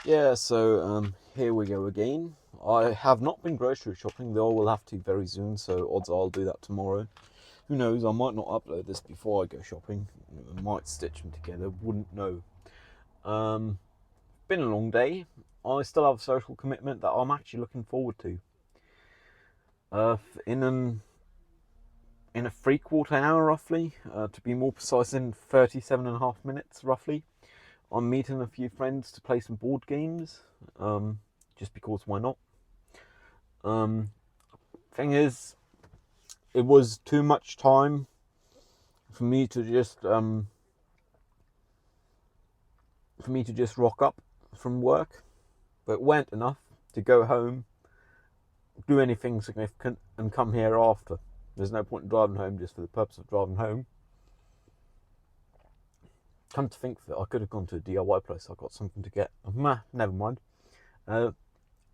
Yeah, so here we go again. I have not been grocery shopping, though I will have to very soon, so odds are I'll do that tomorrow. Who knows, I might not upload this before I go shopping. I might stitch them together, wouldn't know. Um, Been a long day. I still have a social commitment that I'm actually looking forward to. Uh, in an in a 3/4 hour roughly, to be more precise, in 37.5 minutes roughly. I'm meeting a few friends to play some board games, just because why not? Um, Thing is, it was too much time for me to just rock up from work, but it weren't enough to go home, do anything significant, and come here after. There's no point in driving home just for the purpose of driving home. Come to think of it, I could have gone to a DIY place. I got something to get. Never mind. Uh,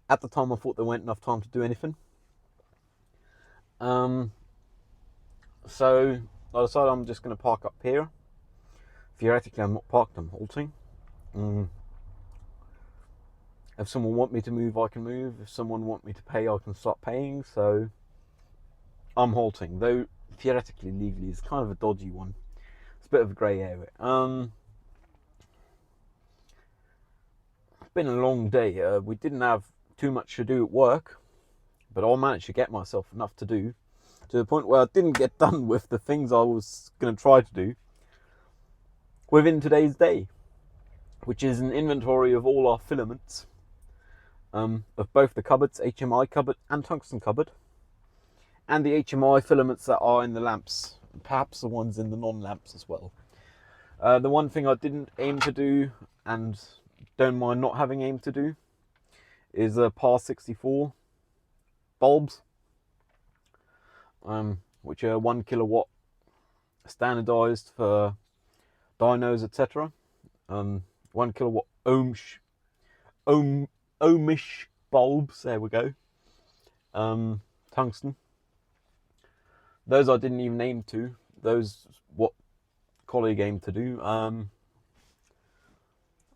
at the time, I thought there weren't enough time to do anything. Um, so I decided I'm just going to park up here. Theoretically, I'm not parked, I'm halting. If someone want me to move, I can move. If someone want me to pay, I can start paying. So I'm halting, though theoretically, legally, it's kind of a dodgy one. It's a bit of a grey area. It's been a long day. We didn't have too much to do at work, but I managed to get myself enough to do, to the point where I didn't get done with the things I was going to try to do within today's day, which is an inventory of all our filaments, of both the cupboards, HMI cupboard and tungsten cupboard, and the HMI filaments that are in the lamps, perhaps the ones in the non-lamps as well. The one thing I didn't aim to do, and don't mind not having aimed to do, is PAR 64 bulbs, which are 1 kilowatt, standardized for dynos, etc. 1 kilowatt ohmish bulbs. There we go. Tungsten. Those I didn't even aim to. Those what colleague aimed to do. I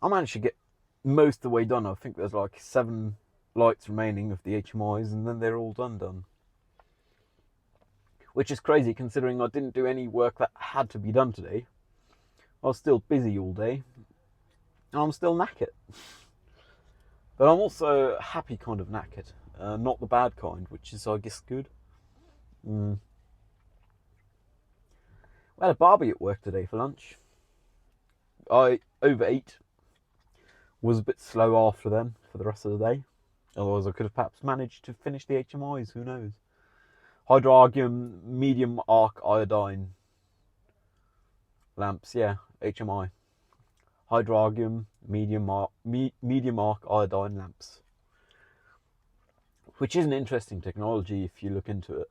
managed to get most of the way done. I think there's like 7 lights remaining of the HMIs, and then they're all done. Which is crazy considering I didn't do any work that had to be done today. I was still busy all day, and I'm still knackered. But I'm also happy kind of knackered, not the bad kind, which is, I guess, good. We had a barbie at work today for lunch. I overate, was a bit slow after then for the rest of the day. Otherwise, I could have perhaps managed to finish the HMIs, who knows. Hydrargium medium arc iodine lamps, yeah, HMI. Hydrargium medium arc iodine lamps, which is an interesting technology if you look into it.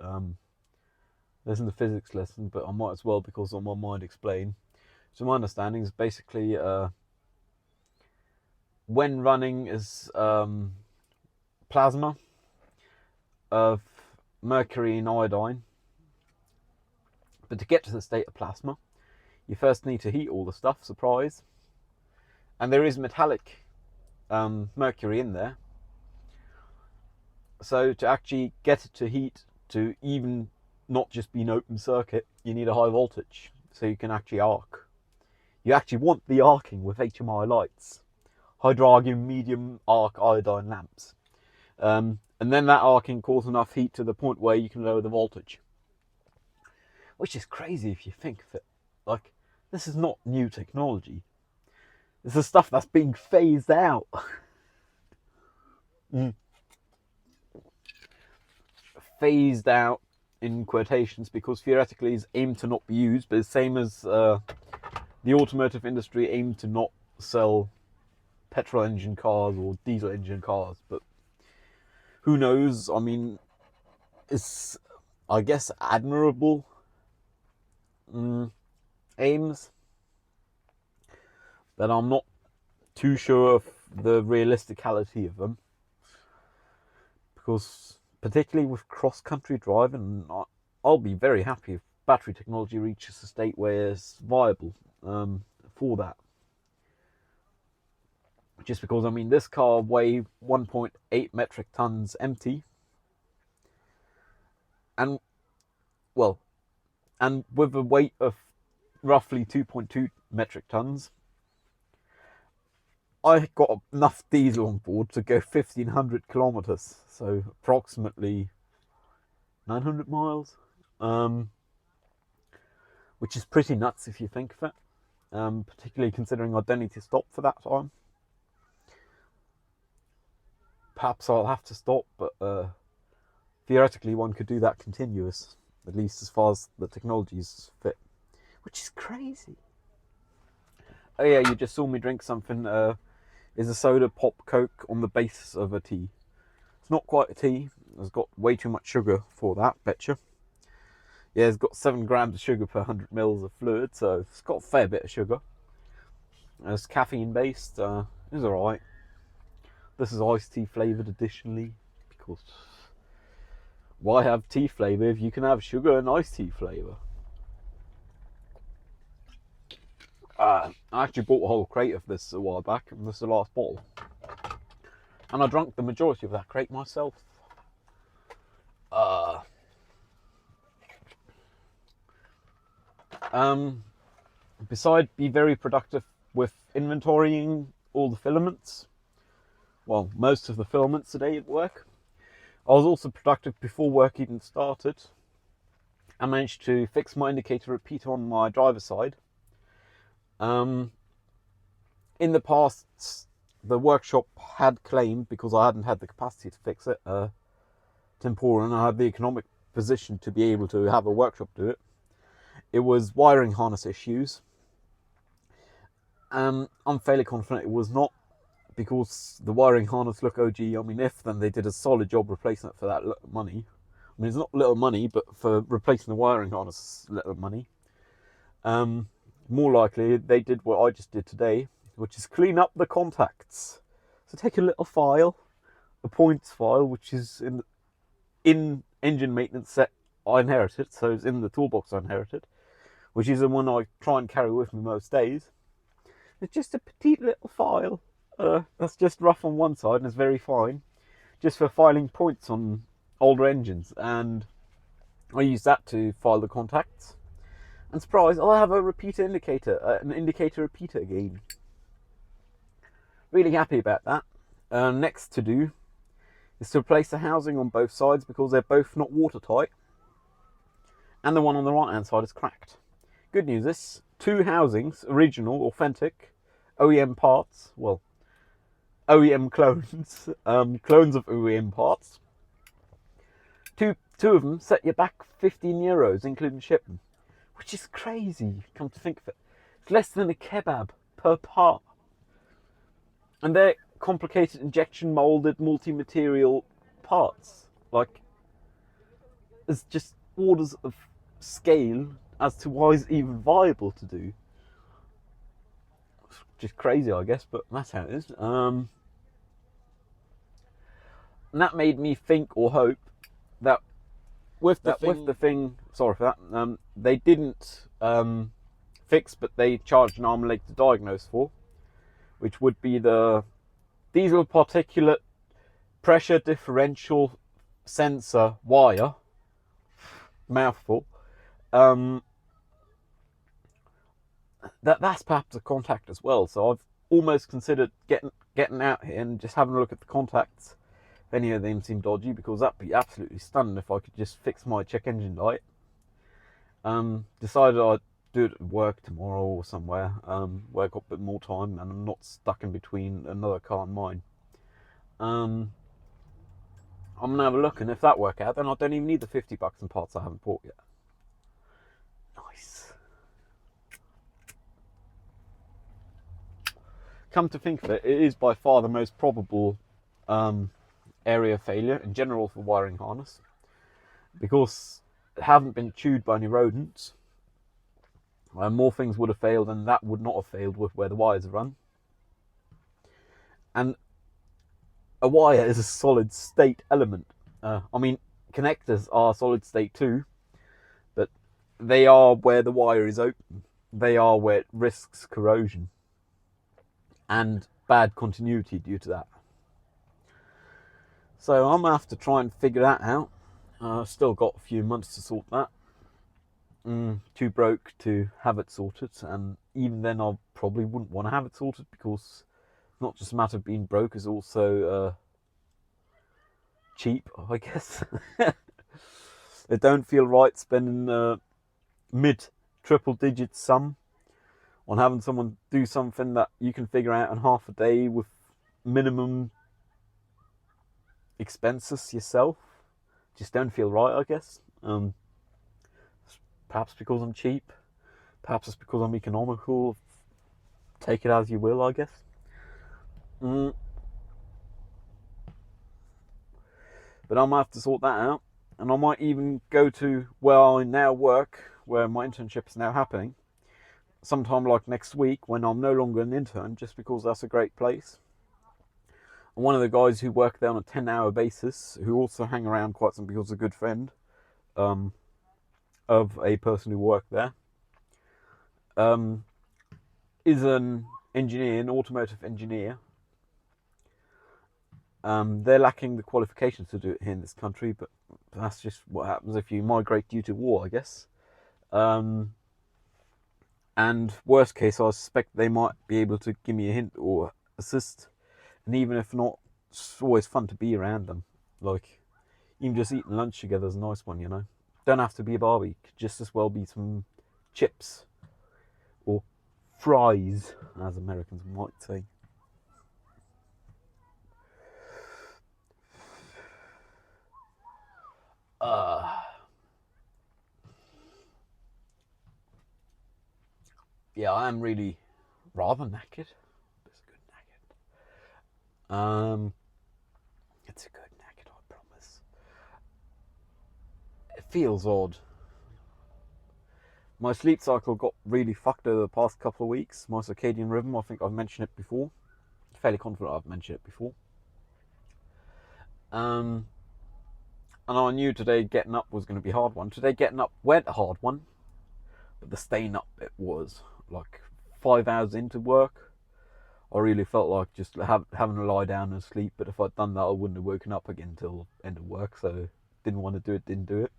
This isn't a physics lesson, but I might as well, because on my mind, explain. So my understanding is basically, when running is plasma of mercury and iodine, but to get to the state of plasma, you first need to heat all the stuff. Surprise! And there is metallic mercury in there. So to actually get it to heat, to even not just be an open circuit, you need a high voltage, so you can actually arc. You actually want the arcing with HMI lights, hydrargium medium arc iodine lamps, and then that arcing causes enough heat to the point where you can lower the voltage, which is crazy if you think of it. Like, this is not new technology. This is stuff that's being phased out. Phased out in quotations, because theoretically it's aimed to not be used, but it's the same as the automotive industry aimed to not sell petrol engine cars or diesel engine cars. But who knows? I mean, it's, I guess, admirable aims, but I'm not too sure of the realisticality of them, because particularly with cross-country driving, I'll be very happy if battery technology reaches a state where it's viable for that. just because, I mean, this car weighed 1.8 metric tons empty, and well, and with a weight of roughly 2.2 metric tons, I got enough diesel on board to go 1,500 kilometers, so approximately 900 miles, which is pretty nuts if you think of it, particularly considering I don't need to stop for that time. Perhaps I'll have to stop, but theoretically one could do that continuous, at least as far as the technologies fit, which is crazy. Oh yeah, you just saw me drink something. Is a soda pop Coke on the base of a tea. It's not quite a tea. It's got way too much sugar for that, betcha. Yeah, it's got 7 grams of sugar per 100 mils of fluid, so it's got a fair bit of sugar. It's caffeine based. It's alright. This is iced tea flavoured additionally, because why have tea flavour if you can have sugar and iced tea flavour? I actually bought a whole crate of this a while back, and this is the last bottle. And I drank the majority of that crate myself. Besides be very productive with inventorying all the filaments, well, most of the filaments today at work, I was also productive before work even started. I managed to fix my indicator repeater on my driver's side. In the past, the workshop had claimed, because I hadn't had the capacity to fix it, temporal, and I had the economic position to be able to have a workshop do it. It was wiring harness issues. I'm fairly confident it was not, because the wiring harness look OG. I mean, if then they did a solid job replacing it for that little money. I mean, it's not little money, but for replacing the wiring harness, little money. More likely, they did what I just did today, which is clean up the contacts. So take a little file, a points file, which is in engine maintenance set I inherited, so it's in the toolbox I inherited, which is the one I try and carry with me most days. It's just a petite little file that's just rough on one side and it's very fine, just for filing points on older engines, and I use that to file the contacts. And surprise, I'll have a repeater indicator, an indicator repeater again. Really happy about that. Next to do is to replace the housing on both sides, because they're both not watertight, and the one on the right hand side is cracked. Good news is 2 housings, original, authentic, OEM parts, well, OEM clones, clones of OEM parts. Two of them set you back €15, including shipping, which is crazy, come to think of it. It's less than a kebab per part. And they're complicated injection molded multi-material parts. Like, there's just orders of scale as to why it's even viable to do. Just crazy, I guess, but that's how it is. And that made me think or hope that with the thing, sorry for that, they didn't fix, but they charged an arm and leg to diagnose for, which would be the diesel particulate pressure differential sensor wire, mouthful. That's perhaps a contact as well. So I've almost considered getting out here and just having a look at the contacts, if any of them seem dodgy, because that'd be absolutely stunning if I could just fix my check engine light. Decided I'd do it at work tomorrow or somewhere, where I've got a bit more time and I'm not stuck in between another car and mine. I'm gonna have a look, and if that works out, then I don't even need the $50 in parts I haven't bought yet. Nice. Come to think of it, it is by far the most probable area of failure in general for wiring harness, because it haven't been chewed by any rodents. More things would have failed, and that would not have failed with where the wires are run. And a wire is a solid state element. I mean, connectors are solid state too, but they are where the wire is open. They are where it risks corrosion. And bad continuity due to that. So I'm gonna have to try and figure that out. Still got a few months to sort that. Too broke to have it sorted, and even then I probably wouldn't want to have it sorted, because it's not just a matter of being broke, it's also cheap, I guess. It don't feel right spending mid triple digit sum on having someone do something that you can figure out in half a day with minimum expenses yourself. Just don't feel right, I guess. Perhaps because I'm cheap, perhaps it's because I'm economical. Take it as you will, I guess. But I'm gonna have to sort that out, and I might even go to where I now work, where my internship is now happening, sometime like next week, when I'm no longer an intern, just because that's a great place. And one of the guys who work there on a 10-hour basis, who also hang around quite some because he's a good friend of a person who worked there, is an engineer, an automotive engineer. They're lacking the qualifications to do it here in this country, but that's just what happens if you migrate due to war, I guess. And worst case, I suspect they might be able to give me a hint or assist. And even if not, it's always fun to be around them. Like, even just eating lunch together is a nice one, you know. Don't have to be a barbie, could just as well be some chips or fries, as Americans might say. Yeah, I am really rather knackered. It's a good knackered. It's a good knackered, I promise. It feels odd. My sleep cycle got really fucked over the past couple of weeks. My circadian rhythm, I think I've mentioned it before. Fairly confident I've mentioned it before. And I knew today getting up was going to be a hard one. Today getting up went a hard one, but the staying up bit was. Like 5 hours into work, I really felt like just having to lie down and sleep. But if I'd done that, I wouldn't have woken up again until end of work. So didn't want to do it, didn't do it.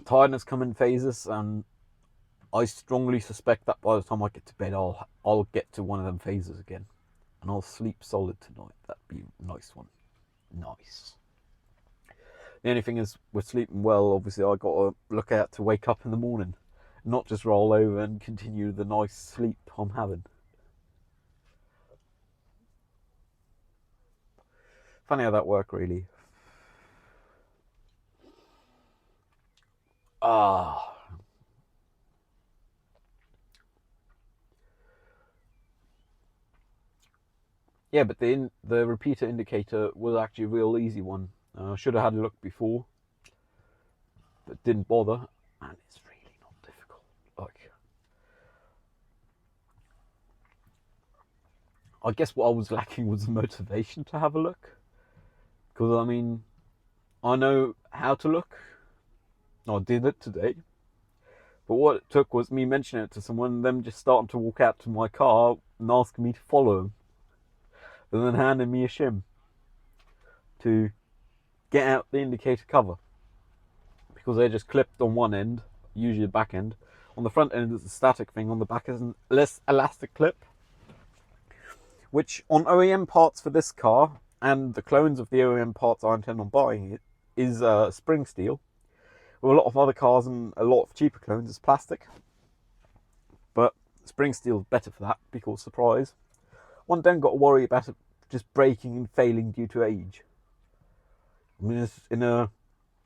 Tiredness come in phases, and I strongly suspect that by the time I get to bed, I'll get to one of them phases again, and I'll sleep solid tonight. That'd be a nice one. Nice. The only thing is, with sleeping well, obviously I got to look out to wake up in the morning, not just roll over and continue the nice sleep I'm having. Funny how that works, really. Yeah, but the repeater indicator was actually a real easy one. Should have had a look before, but didn't bother, and it's really not difficult. Like, I guess what I was lacking was the motivation to have a look, because I mean, I know how to look. I did it today, but what it took was me mentioning it to someone, and them just starting to walk out to my car and asking me to follow them, and then handing me a shim to get out the indicator cover, because they're just clipped on one end, usually the back end. On the front end is a static thing, on the back is an less elastic clip, which on OEM parts for this car and the clones of the OEM parts I intend on buying it is spring steel. With a lot of other cars and a lot of cheaper clones is plastic, but spring steel is better for that, because surprise, one don't got to worry about it just breaking and failing due to age. I mean, it's in a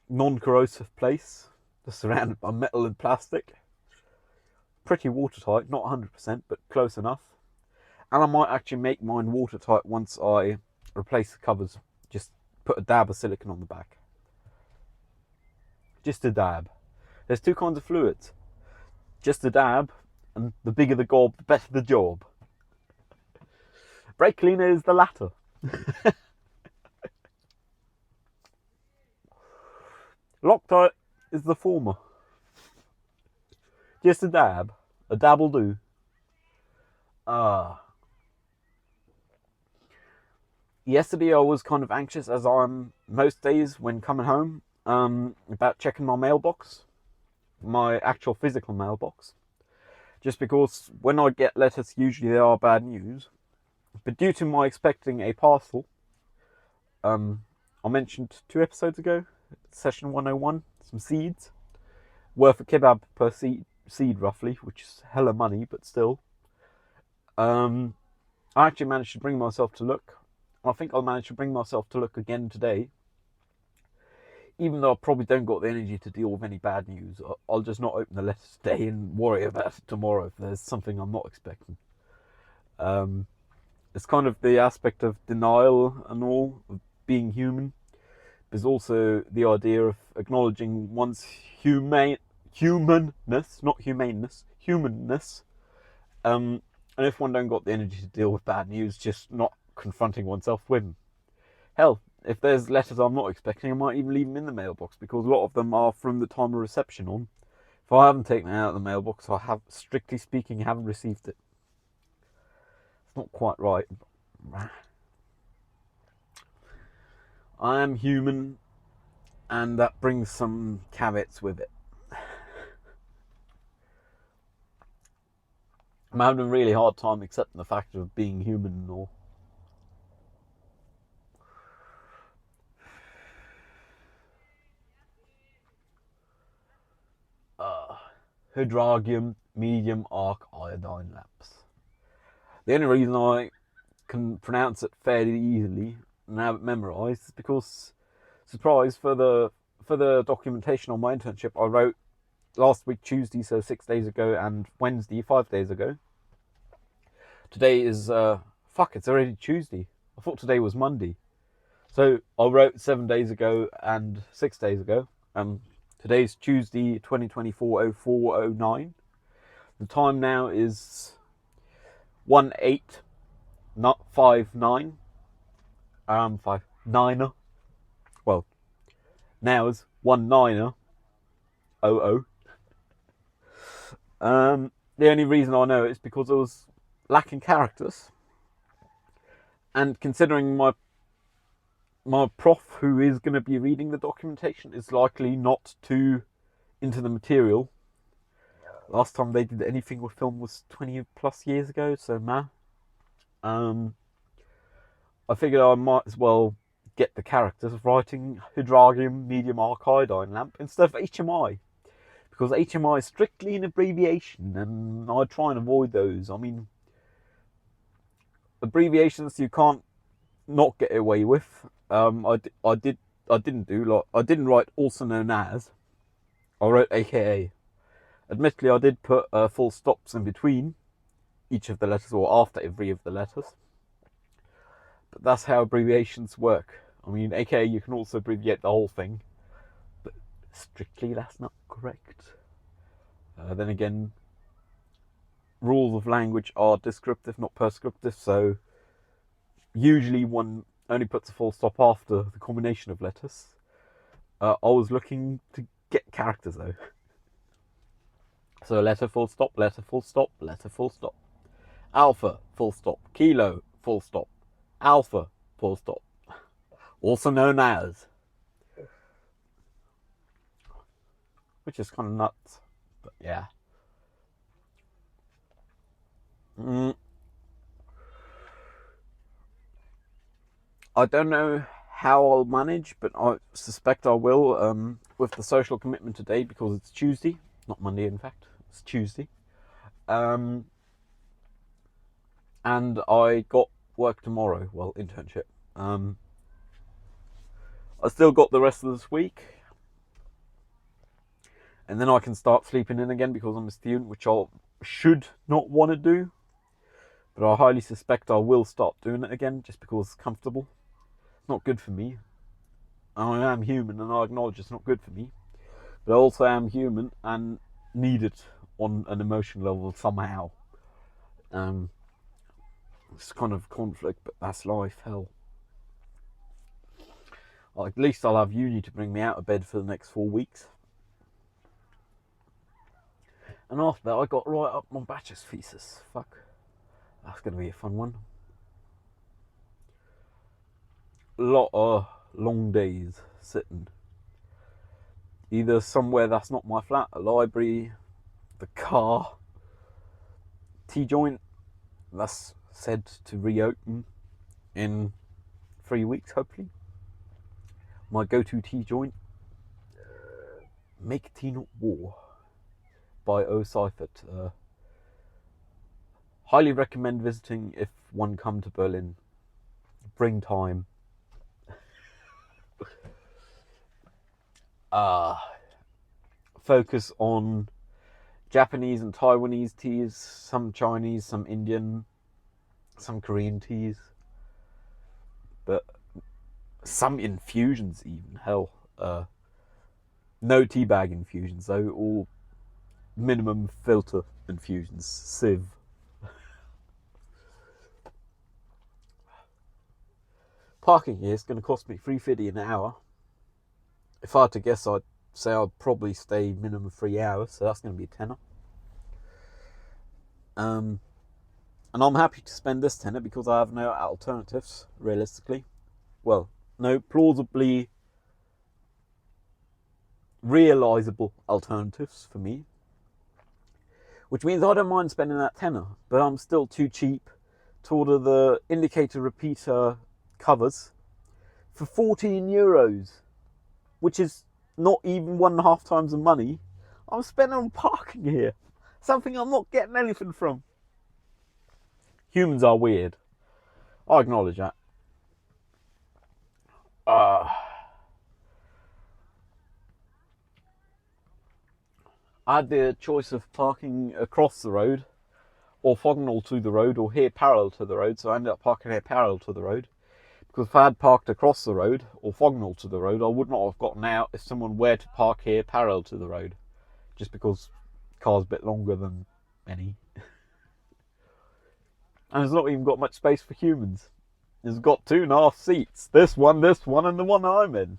non-corrosive place, just surrounded by metal and plastic. Pretty watertight, not 100%, but close enough. And I might actually make mine watertight once I replace the covers. Just put a dab of silicone on the back. Just a dab. There's two kinds of fluids. Just a dab, and the bigger the gob, the better the job. Brake cleaner is the latter. Loctite is the former. Just a dab. A dab will do. Yesterday I was kind of anxious, as I'm most days when coming home, about checking my mailbox, my actual physical mailbox. Just because when I get letters, usually they are bad news. But due to my expecting a parcel, I mentioned 2 episodes ago, session 101, some seeds, worth a kebab per seed roughly, which is hella money, but still. I actually managed to bring myself to look. I think I'll manage to bring myself to look again today. Even though I probably don't got the energy to deal with any bad news, I'll just not open the letter today and worry about it tomorrow if there's something I'm not expecting. It's kind of the aspect of denial and all, of being human. There's also the idea of acknowledging one's humanness, not humaneness, humanness. And if one don't got the energy to deal with bad news, just not confronting oneself with them. Hell, if there's letters I'm not expecting, I might even leave them in the mailbox, because a lot of them are from the time of reception on. If I haven't taken it out of the mailbox, I have, strictly speaking, haven't received it. It's not quite right. I am human, and that brings some caveats with it. I'm having a really hard time accepting the fact of being human and all. Hydrargium medium arc iodine lamps. The only reason I can pronounce it fairly easily and have it memorised is because, surprise, for the documentation on my internship, I wrote last week Tuesday, so 6 days ago, and Wednesday, 5 days ago. Today is it's already Tuesday. I thought today was Monday. So I wrote 7 days ago and 6 days ago. Today's Tuesday, 2024 0409. The time now is 18, not 59. 59er. Well, now is 1900. The only reason I know it is because I was lacking characters, and considering my prof, who is going to be reading the documentation, is likely not too into the material. Last time they did anything with film was 20 plus years ago, so I figured I might as well get the characters of writing Hydrargium medium arc iodine lamp instead of HMI, because HMI is strictly an abbreviation, and I try and avoid those. I mean, abbreviations you can't not get away with. I didn't write also known as. I wrote AKA. Admittedly, I did put full stops in between each of the letters, or after every of the letters. But that's how abbreviations work. I mean, AKA, you can also abbreviate the whole thing, but strictly that's not correct. Then again, rules of language are descriptive, not prescriptive, so usually one only puts a full stop after the combination of letters. I was looking to get characters though. So letter full stop, letter full stop, letter full stop. Alpha full stop, kilo full stop, alpha full stop. Also known as. Which is kind of nuts, but yeah. I don't know how I'll manage, but I suspect I will, with the social commitment today, because it's Tuesday, not Monday in fact, it's Tuesday. And I got work tomorrow, well, internship. I still got the rest of this week, and then I can start sleeping in again because I'm a student, which I should not want to do, but I highly suspect I will start doing it again just because it's comfortable. It's not good for me. I am human, and I acknowledge it's not good for me, but I also am human and need it on an emotional level somehow. It's kind of conflict, but that's life. Hell, well, at least I'll have uni to bring me out of bed for the next 4 weeks, and after that I got right up my bachelor's thesis. Fuck, That's going to be a fun one. A lot of long days sitting. Either somewhere that's not my flat, a library, the car, T-joint, that's said to reopen in 3 weeks, hopefully. My go-to T-joint, Make Tea Not War by O. Seifert. Highly recommend visiting if one come to Berlin. Bring time. Focus on Japanese and Taiwanese teas, some Chinese, some Indian, some Korean teas, but some infusions even. Hell, no tea bag infusions though, all minimum filter infusions, sieve. Parking here is going to cost me $3.50 an hour. If I had to guess, I'd say I'd probably stay minimum 3 hours, so that's going to be a tenner. And I'm happy to spend this tenner because I have no alternatives, realistically. Well, no plausibly realisable alternatives for me. Which means I don't mind spending that tenner, but I'm still too cheap to order the indicator repeater covers for €14, which is not even 1.5 times the money I'm spending on parking here. Something I'm not getting anything from. Humans are weird. I acknowledge that. I had the choice of parking across the road, or orthogonal to the road, or here parallel to the road, so I ended up parking here parallel to the road. Because if I had parked across the road, or orthogonal to the road, I would not have gotten out if someone were to park here parallel to the road. Just because the car's a bit longer than any. And it's not even got much space for humans. It's got 2.5 seats. This one, and the one I'm in.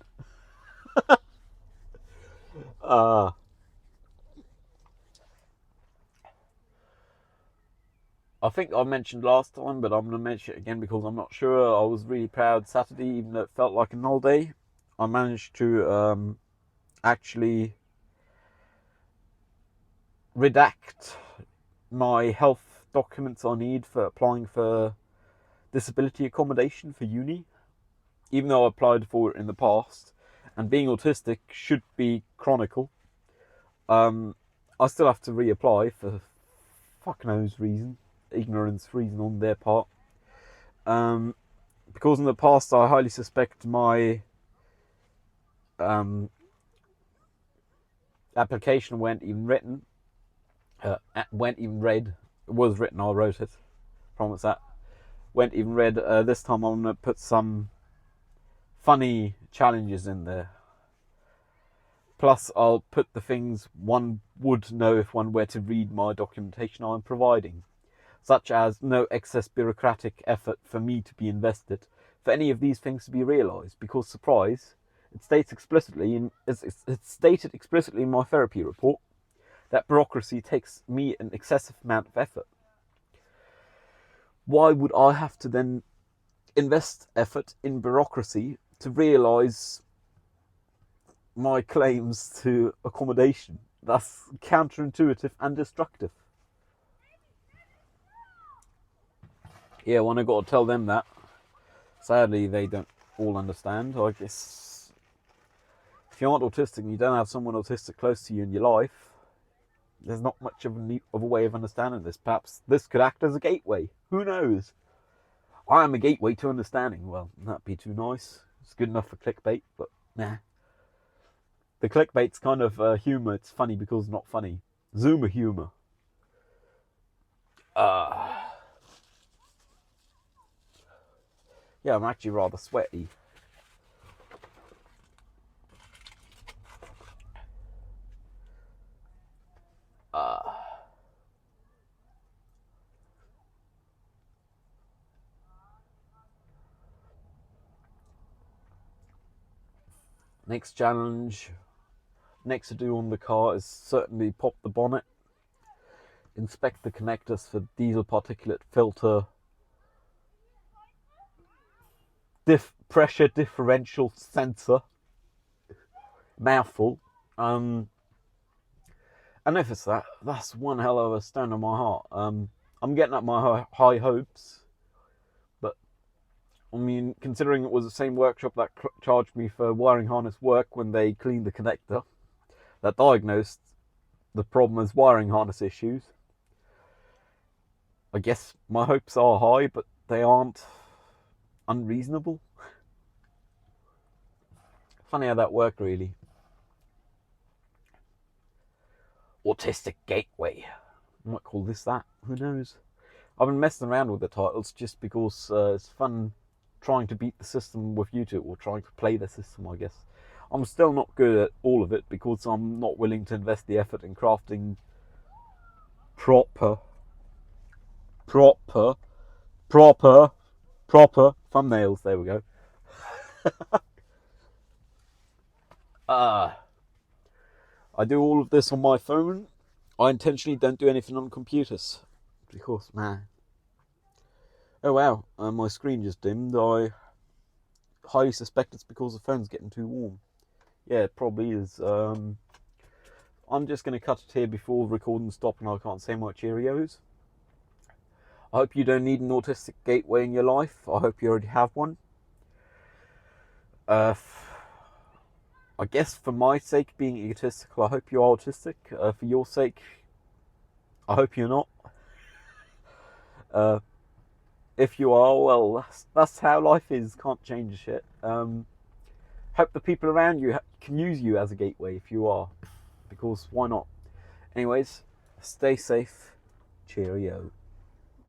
I think I mentioned last time, but I'm going to mention it again because I'm not sure. I was really proud Saturday, even though it felt like a null day. I managed to actually redact my health documents I need for applying for disability accommodation for uni, even though I applied for it in the past. And being autistic should be chronicle. I still have to reapply for fuck knows reason. Ignorance reason on their part, because in the past I highly suspect my application weren't even written, weren't even read. It was written, I wrote it, promise that. Weren't even read. This time I'm going to put some funny challenges in there. Plus I'll put the things one would know if one were to read my documentation I'm providing, such as no excess bureaucratic effort for me to be invested for any of these things to be realised, because, surprise, it's stated explicitly in my therapy report that bureaucracy takes me an excessive amount of effort. Why would I have to then invest effort in bureaucracy to realise my claims to accommodation? That's counterintuitive and destructive. Yeah, when I got to tell them that, sadly they don't all understand. I guess if you aren't autistic and you don't have someone autistic close to you in your life, there's not much of a way of understanding this. Perhaps this could act as a gateway. Who knows? I am a gateway to understanding. Well, that'd be too nice. It's good enough for clickbait, but nah. The clickbait's kind of humour. It's funny because it's not funny. Zoomer humour. Yeah, I'm actually rather sweaty. Next challenge, next to do on the car is certainly pop the bonnet. inspect the connectors for diesel particulate filter, pressure differential sensor, mouthful. And if it's that, that's one hell of a stone on my heart. I'm getting up my high hopes, but I mean, considering it was the same workshop that charged me for wiring harness work when they cleaned the connector, that diagnosed the problem as wiring harness issues, I guess my hopes are high, but they aren't unreasonable. Funny how that worked, really. Autistic Gateway. I might call this that. Who knows? I've been messing around with the titles just because it's fun trying to beat the system with YouTube, or trying to play the system, I guess. I'm still not good at all of it because I'm not willing to invest the effort in crafting proper thumbnails. There we go. I do all of this on my phone. I intentionally don't do anything on computers because, man. Oh wow, my screen just dimmed. I highly suspect it's because the phone's getting too warm. Yeah, it probably is. I'm just going to cut it here before recording stops and I can't say my Cheerios. I hope you don't need an autistic gateway in your life. I hope you already have one. I guess for my sake, being egotistical, I hope you're autistic. For your sake, I hope you're not. If you are, well, that's how life is. Can't change shit. Hope the people around you can use you as a gateway if you are, because why not? Anyways, stay safe. Cheerio.